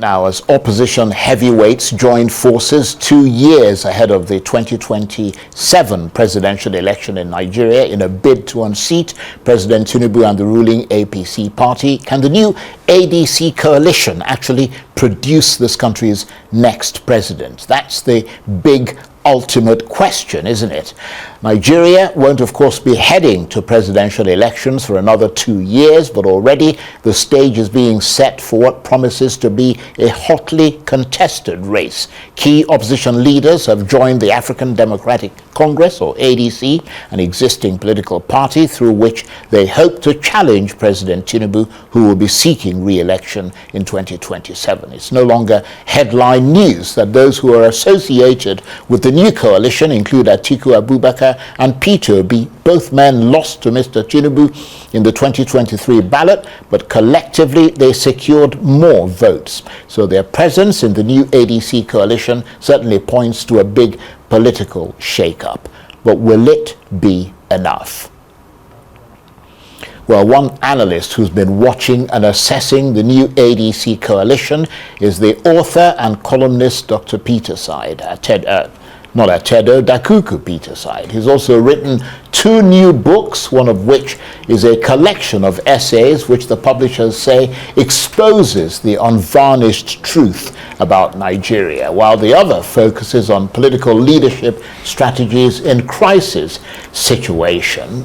now as opposition heavyweights join forces 2 years ahead of the 2027 presidential election in Nigeria in a bid to unseat President Tinubu and the ruling APC party. Can the new ADC coalition actually produce this country's next president? That's the big ultimate question, isn't it? Nigeria won't, of course, be heading to presidential elections for another 2 years, but already the stage is being set for what promises to be a hotly contested race. Key opposition leaders have joined the African Democratic Congress, or ADC, an existing political party through which they hope to challenge President Tinubu, who will be seeking re-election in 2027. It's no longer headline news that those who are associated with the new coalition include Atiku Abubakar and Peter Obi. Both men lost to Mr. Tinubu in the 2023 ballot, but collectively they secured more votes. So their presence in the new ADC coalition certainly points to a big political shake-up. But will it be enough? Well, one analyst who's been watching and assessing the new ADC coalition is the author and columnist Dr. Peterside, Dakuku Peterside. He's also written 2 new books, one of which is a collection of essays which the publishers say exposes the unvarnished truth about Nigeria, while the other focuses on political leadership strategies in crisis situation,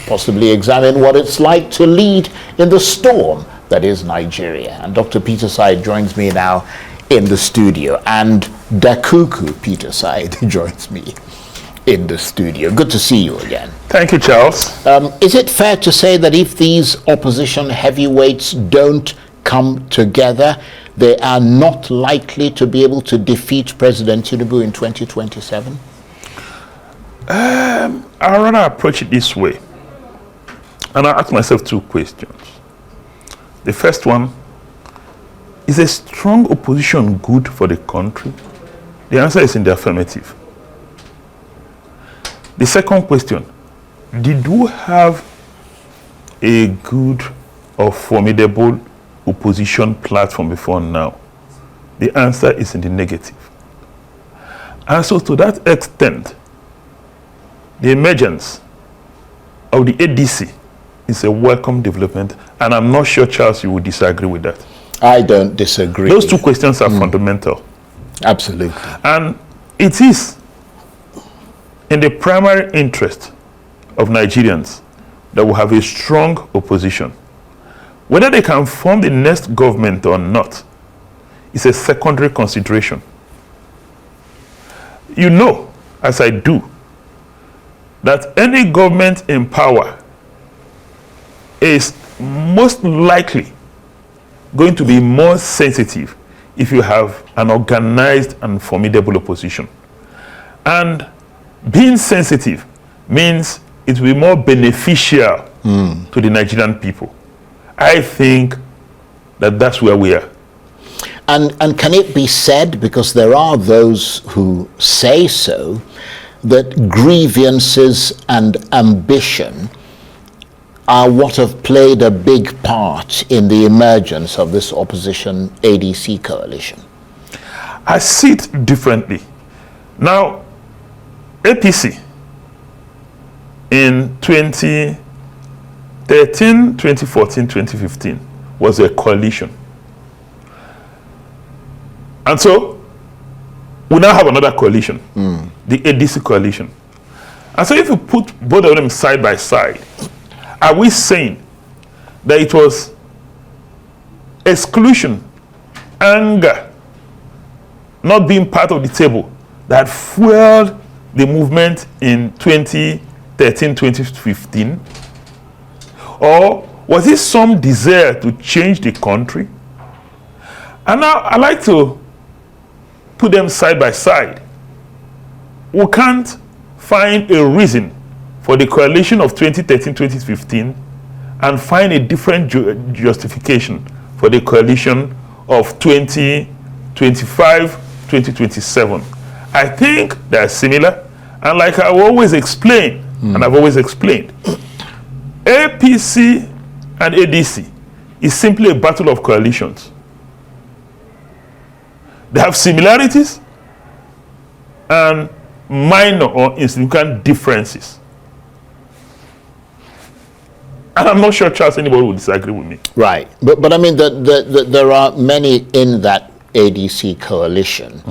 possibly examine what it's like to lead in the storm that is Nigeria. And Dr. Peterside joins me now in the studio, and Dakuku Peterside joins me in the studio. Good to see you again. Thank you, Charles. Is it fair to say that if these opposition heavyweights don't come together, they are not likely to be able to defeat President Tinubu in 2027? I rather approach it this way. And I ask myself 2 questions. The first one, is a strong opposition good for the country? The answer is in the affirmative. The second question, did we have a good or formidable opposition platform before now? The answer is in the negative. And so to that extent, the emergence of the ADC is a welcome development, and I'm not sure, Charles, you would disagree with that. I don't disagree. Those 2 questions are fundamental. Absolutely. And it is in the primary interest of Nigerians that we have a strong opposition. Whether they can form the next government or not is a secondary consideration. You know, as I do, that any government in power is most likely going to be more sensitive if you have an organized and formidable opposition. And being sensitive means it will be more beneficial to the Nigerian people. I think that that's where we are. And can it be said, because there are those who say so, that grievances and ambition are what have played a big part in the emergence of this opposition ADC coalition? I see it differently. Now, APC in 2013, 2014, 2015 was a coalition. And so, we now have another coalition, the ADC coalition. And so if you put both of them side by side, are we saying that it was exclusion, anger, not being part of the table that fueled the movement in 2013, 2015? Or was it some desire to change the country? And now I like to put them side by side. We can't find a reason for the coalition of 2013, 2015 and find a different justification for the coalition of 2025, 2027. I think they are similar, and like I always explain, and I've always explained, APC and ADC is simply a battle of coalitions. They have similarities and minor or insignificant differences. And I'm not sure, Charles, anybody will disagree with me. Right. But I mean, there are many in that ADC coalition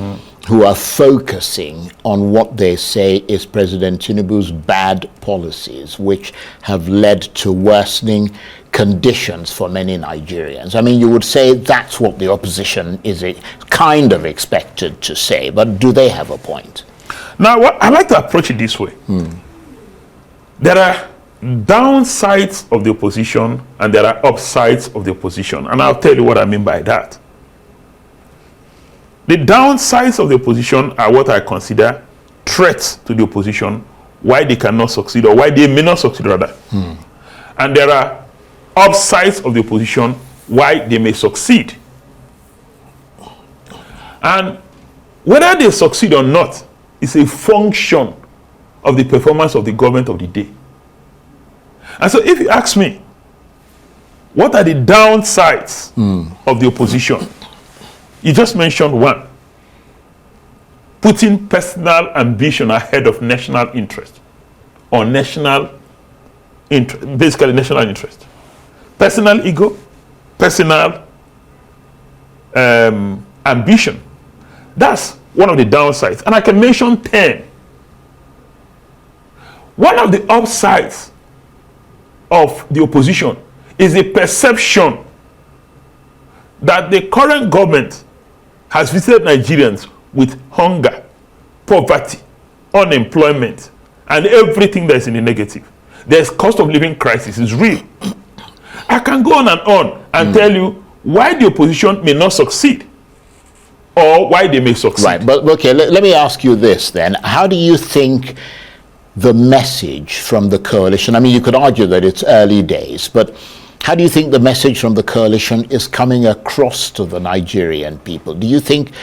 who are focusing on what they say is President Tinubu's bad policies, which have led to worsening conditions for many Nigerians. I mean, you would say that's what the opposition is kind of expected to say, but do they have a point? Now, I like to approach it this way. There are downsides of the opposition and there are upsides of the opposition. And I'll tell you what I mean by that. The downsides of the opposition are what I consider threats to the opposition, why they cannot succeed or why they may not succeed rather. And there are upsides of the opposition, why they may succeed. And whether they succeed or not is a function of the performance of the government of the day. And so if you ask me, what are the downsides of the opposition? You just mentioned one. Putting personal ambition ahead of national interest. Or national interest, basically national interest. Personal ego, personal ambition. That's one of the downsides. And I can mention 10. One of the upsides of the opposition is the perception that the current government has visited Nigerians with hunger, poverty, unemployment, and everything that is in the negative. There's cost of living crisis is real. I can go on and tell you why the opposition may not succeed or why they may succeed. Right, but okay, let me ask you this then. How do you think the message from the coalition, I mean, you could argue that it's early days, but how do you think the message from the coalition is coming across to the Nigerian people? Do you think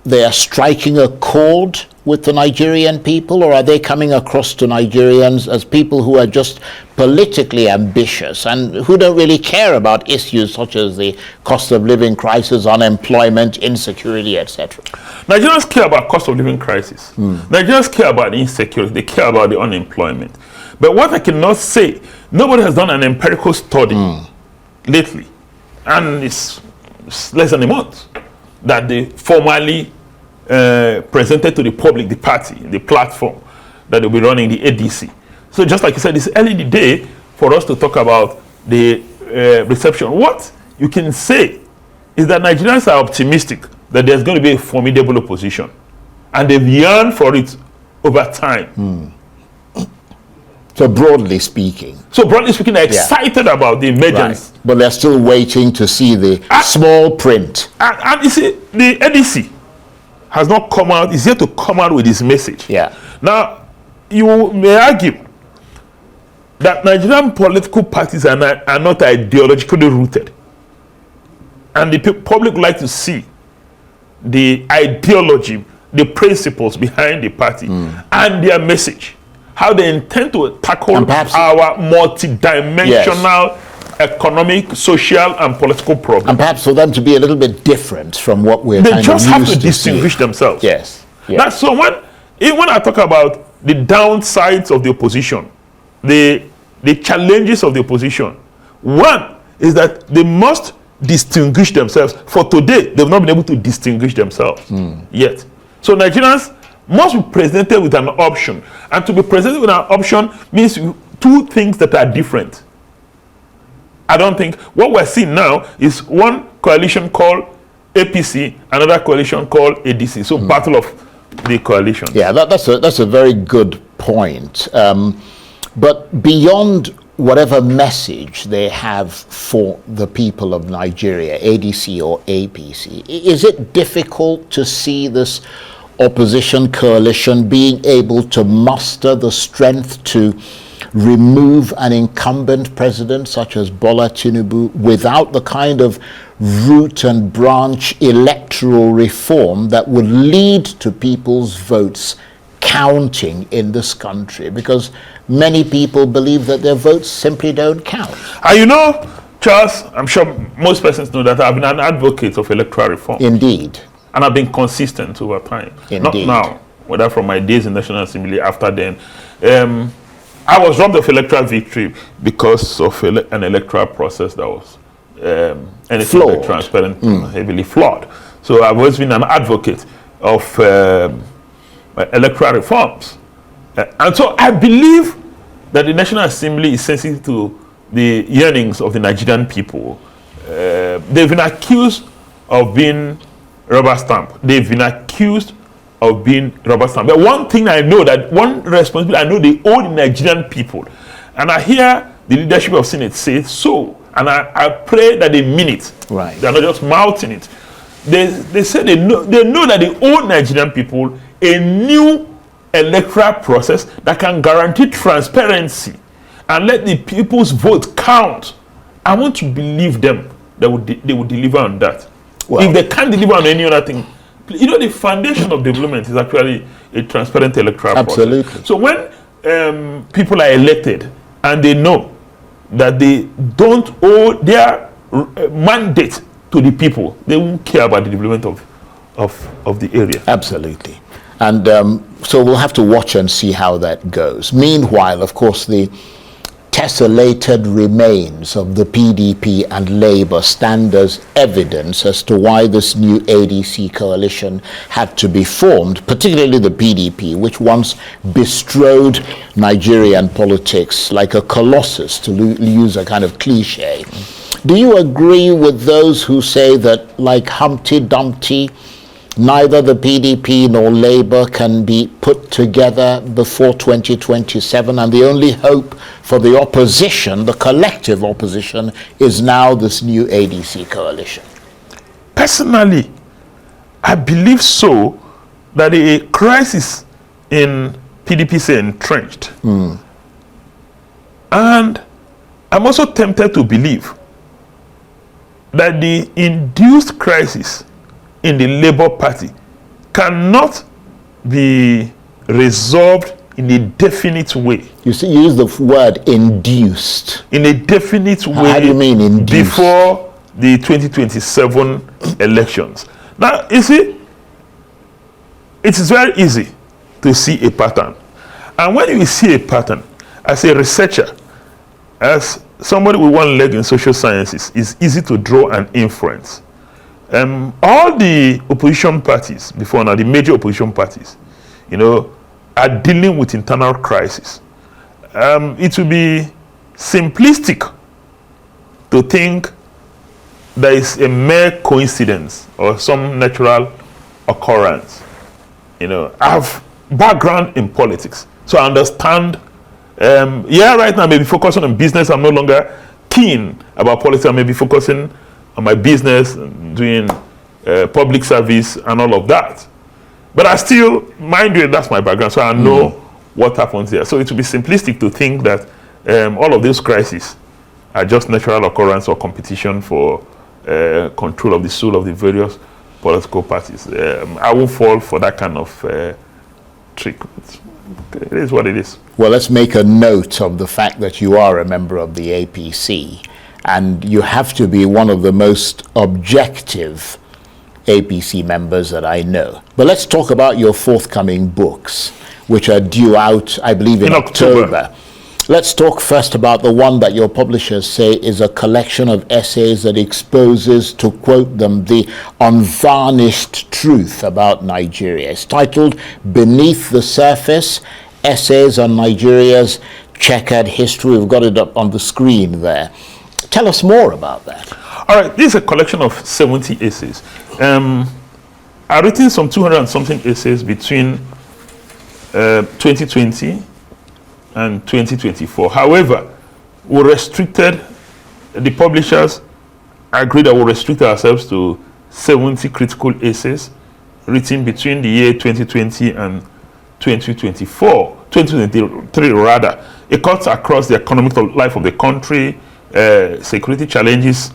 they are striking a chord with the Nigerian people, or are they coming across to Nigerians as people who are just politically ambitious and who don't really care about issues such as the cost of living crisis, unemployment, insecurity, etc.? Nigerians care about cost of living crisis. Nigerians care about insecurity. They care about the unemployment. But what I cannot say, nobody has done an empirical study lately, and it's less than a month that they formally presented to the public the party, the platform that they'll be running, the ADC. So just like you said, it's early in the day for us to talk about the reception. What you can say is that Nigerians are optimistic that there's going to be a formidable opposition, and they've yearned for it over time. So broadly speaking, they're excited about the emergence. Right. But they're still waiting to see the small print. And you see, the ADC has not come out, is yet to come out with this message. Now, you may argue that Nigerian political parties are not ideologically rooted. And the public like to see the ideology, the principles behind the party and their message. How they intend to tackle our multi-dimensional economic, social, and political problems. And perhaps for them to be a little bit different from what we're They just have to distinguish themselves. Yes. That's so when I talk about the downsides of the opposition, the challenges of the opposition, one is that they must distinguish themselves. For today, they've not been able to distinguish themselves yet. So Nigerians must be presented with an option. And to be presented with an option means two things that are different. I don't think what we're seeing now is one coalition called APC, another coalition called ADC. So battle of the coalition. Yeah, that's a very good point. But beyond whatever message they have for the people of Nigeria, ADC or APC, is it difficult to see this opposition coalition being able to muster the strength to remove an incumbent president such as Bola Tinubu without the kind of root and branch electoral reform that would lead to people's votes counting in this country? Because many people believe that their votes simply don't count. You know, Charles, I'm sure most persons know that I've been an advocate of electoral reform. Indeed. and I've been consistent over time. Indeed. Not now, whether from my days in National Assembly, after then. I was robbed of electoral victory because of an electoral process that was anything flawed. but transparent, heavily flawed. So I've always been an advocate of electoral reforms. And so I believe that the National Assembly is sensitive to the yearnings of the Nigerian people. They've been accused of being rubber stamp. They've been accused of being rubber stamp. But one thing I know, that one responsibility I know they owe the Nigerian people, and I hear the leadership of Senate say so, and I pray that they mean it. Right. They're not just mouthing it. They say they know that they owe Nigerian people a new electoral process that can guarantee transparency and let the people's vote count. I want to believe them that they will deliver on that. Well, if they can't deliver on any other thing, you know, the foundation of development is actually a transparent electoral process. So when people are elected and they know that they don't owe their mandate to the people, they won't care about the development of the area. Absolutely. And so we'll have to watch and see how that goes. Meanwhile, of course, the tessellated remains of the PDP and Labour stand as evidence as to why this new ADC coalition had to be formed, particularly the PDP, which once bestrode Nigerian politics like a colossus, to use a kind of cliche. Do you agree with those who say that, like Humpty Dumpty, neither the PDP nor Labour can be put together before 2027, and the only hope for the opposition, the collective opposition, is now this new ADC coalition? Personally, I believe so, that a crisis in PDP is entrenched. And I'm also tempted to believe that the induced crisis in the Labour Party cannot be resolved in a definite way. You see, you use the word induced. In a definite way. How do you mean induced? Before the 2027 elections. Now, you see, it is very easy to see a pattern. And when you see a pattern, as a researcher, as somebody with one leg in social sciences, it's easy to draw an inference. All the opposition parties before now, the major opposition parties, you know, are dealing with internal crisis. It would be simplistic to think there is a mere coincidence or some natural occurrence. You know, I have background in politics, so I understand. Right now I may be focusing on business. I'm no longer keen about politics. I may be focusing on my business, doing public service and all of that. But I still, mind you, that's my background, so I know what happens there. So it would be simplistic to think that all of these crises are just natural occurrence or competition for control of the soul of the various political parties. I won't fall for that kind of trick. It is what it is. Well, let's make a note of the fact that you are a member of the APC, and you have to be one of the most objective APC members that I know. But let's talk about your forthcoming books, which are due out, I believe, in October. Let's talk first about the one that your publishers say is a collection of essays that exposes, to quote them, the unvarnished truth about Nigeria. It's titled Beneath the Surface, Essays on Nigeria's Checkered History. We've got it up on the screen there. Tell us more about that. All right, this is a collection of 70 essays. I've written some 200 and something essays between 2020 and 2024. However, the publishers agreed that we'll restrict ourselves to 70 critical essays written between the year 2020 and 2023 rather. It cuts across the economic life of the country, security challenges,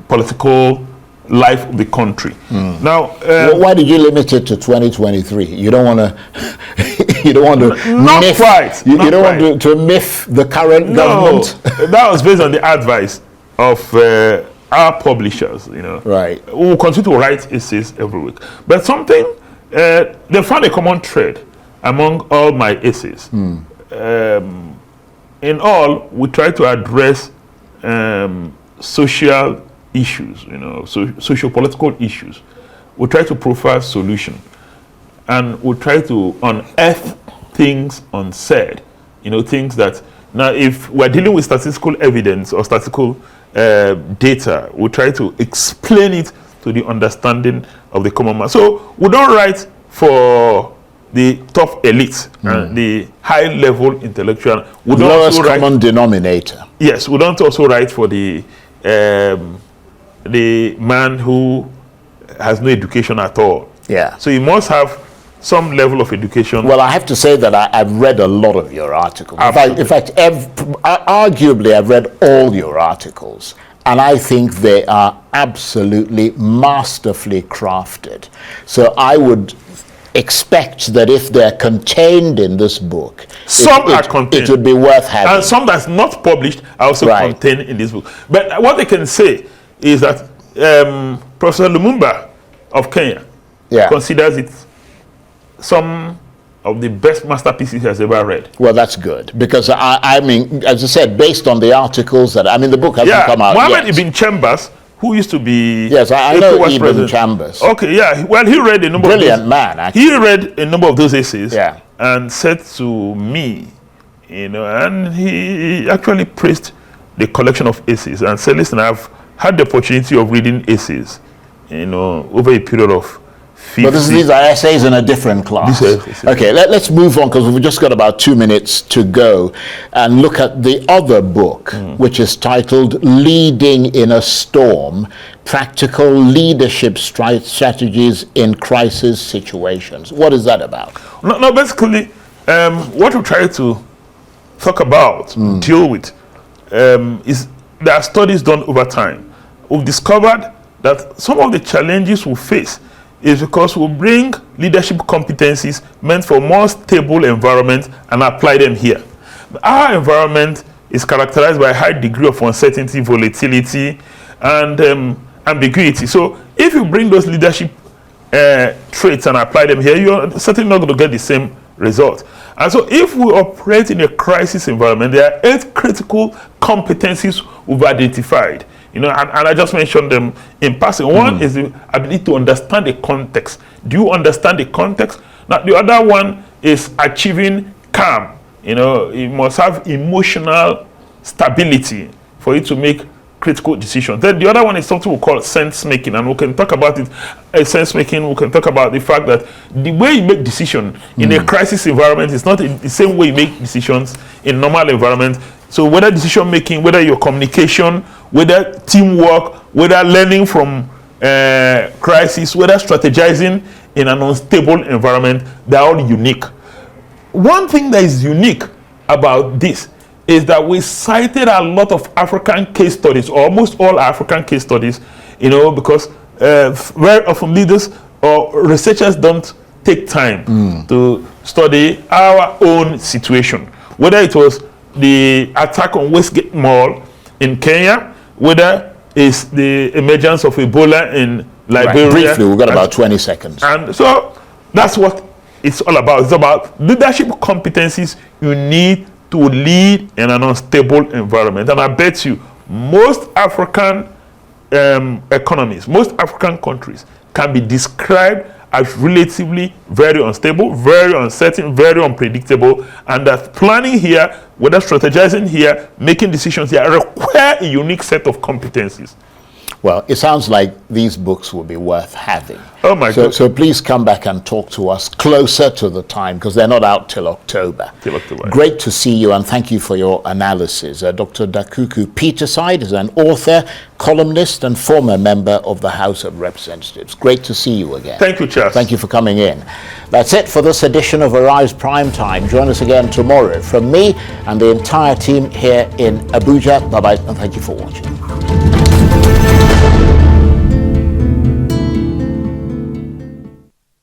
political life of the country. Now, why did you limit it to 2023? You don't want to. You don't want to. Not myth, quite. You don't want to myth the current government. That was based on the advice of our publishers, you know, Right. who will continue to write essays every week. But something, they found a common thread among all my essays. In all, we try to address social issues, you know, socio-political issues. We try to profile solution, and we try to unearth things unsaid, you know, things that, now if we're dealing with statistical evidence or statistical data, we try to explain it to the understanding of the common man. So we don't write for the top elite and the high level intellectual. We don't Lowest also common denominator. Yes, we don't also write for the man who has no education at all. Yeah. So you must have some level of education. Well, I have to say that I've read a lot of your articles. Absolutely. In fact, arguably, I've read all your articles, and I think they are absolutely masterfully crafted. So I would expect that if they're contained in this book, Some are contained. it would be worth having. And some that's not published are also Right. contained in this book. But what they can say is that Professor Lumumba of Kenya considers it some of the best masterpieces he has ever read. Well, that's good, because I mean, as I said, based on the articles that, I mean, the book hasn't come out Mohammed yet. Ibn Chambers, who used to be Yes, I know Ibn Chambers. Okay, yeah. Well, he read a number Brilliant of those, man, actually. He read a number of those essays, Yeah. and said to me, you know, and he actually praised the collection of essays and said, listen, I've had the opportunity of reading essays, you know, over a period of 50. But these are essays in a different class. These are essays. Okay, let's move on, because we've just got about 2 minutes to go and look at the other book, which is titled Leading in a Storm, Practical Leadership Strategies in Crisis Situations. What is that about? No, basically, what we try to talk about, deal with, is there are studies done over time. We've discovered that some of the challenges we face is because we bring leadership competencies meant for more stable environment and apply them here. Our environment is characterized by a high degree of uncertainty, volatility, and ambiguity. So if you bring those leadership traits and apply them here, you're certainly not going to get the same result. And so if we operate in a crisis environment, there are 8 critical competencies we've identified. You know, and I just mentioned them in passing. One is the ability to understand the context. Do you understand the context? Now, the other one is achieving calm. You know, you must have emotional stability for you to make critical decisions. Then the other one is something we call sense making, and we can talk about it. Sense making, we can talk about the fact that the way you make decisions in a crisis environment is not the same way you make decisions in normal environment. So whether decision making, whether your communication, whether teamwork, whether learning from crisis, whether strategizing in an unstable environment, they're all unique. One thing that is unique about this is that we cited a lot of African case studies, almost all African case studies, you know, because very often leaders or researchers don't take time to study our own situation. Whether it was the attack on Westgate Mall in Kenya, whether it's the emergence of Ebola in Liberia. Right. Briefly, we've got about 20 seconds. And so that's what it's all about. It's about leadership competencies you need to lead in an unstable environment. And I bet you most African economies, most African countries can be described as relatively very unstable, very uncertain, very unpredictable, and that planning here, whether strategizing here, making decisions here, require a unique set of competencies. Well, it sounds like these books will be worth having. Oh my God. So please come back and talk to us closer to the time, because they're not out till October. Great to see you, and thank you for your analysis. Dr. Dakuku Peterside is an author, columnist, and former member of the House of Representatives. Great to see you again. Thank you, Charles. Thank you for coming in. That's it for this edition of Arise Prime Time. Join us again tomorrow. From me and the entire team here in Abuja, bye-bye, and thank you for watching.